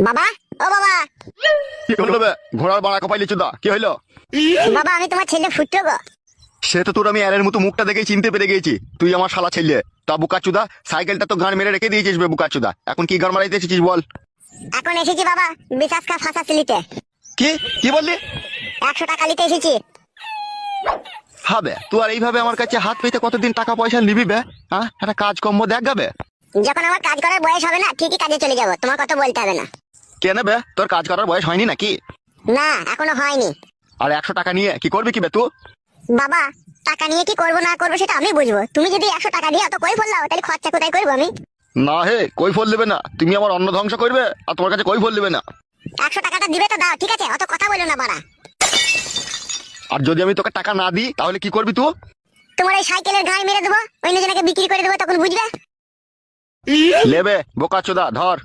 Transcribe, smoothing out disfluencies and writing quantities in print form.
বাবা, ও বাবা। কি হলো বে? ঘোড়ার বাড়া কপাইলি চুদা, কি হইলো? বাবা, আমি তোমার ছেলে ফুটো গো। সে তো তোর আমি এরের মতো মুখটা দেখেই চিনতে পেরে গেছি তুই আমার শালা ছেলে। তা বুকা চুদা, সাইকেলটা তো গান মেরে রেখে দিয়েছিস বে বুকা চুদা, এখন কি গান মারাইতে এসেছিস বল? এখন এসেছি বাবা বিশ্বাস কা ফাঁসা সিলিতে। কি কি বললি? 100 টাকা নিতে এসেছি। হবে তুই আর এইভাবে আমার কাছে হাত পেতে কতদিন টাকা পয়সা নিবি বে? হ্যাঁ, একটা কাজ কর্ম দেখ গাবে। যখন আমার কাজ করার বয়স হবে না ঠিকই কাজে চলে যাব, তোমার কথা বলতে হবে না। কেন বে, তোর কাজ করার বয়স হয়নি নাকি? না, এখনো হয়নি। আর 100 টাকা নিয়ে কি করবি কি বে তুই? বাবা, টাকা নিয়ে কি করবো না করবো সেটা আমি বুঝবো। তুমি যদি 100 টাকা দিয়ে অত কই ফেললাও তাহলে খরচা কোথায় করবো আমি? না হে, কই ফল দেবে না, তুমি আমার অন্ন ধ্বংস করবে আর তোমার কাছে কই ফল দেবে না। 100 টাকাটা দিবে তো দাও, ঠিক আছে? অত কথা বলো না বাড়া। আর যদি আমি তোকে টাকা না দিই তাহলে কি করবি তুই? তোমার এই সাইকেলের ঘাড় মেরে দেবো, অন্যজনকে বিক্রি করে দেবো, তখন বুঝবে। লেবে বোকা চোদা, ধর।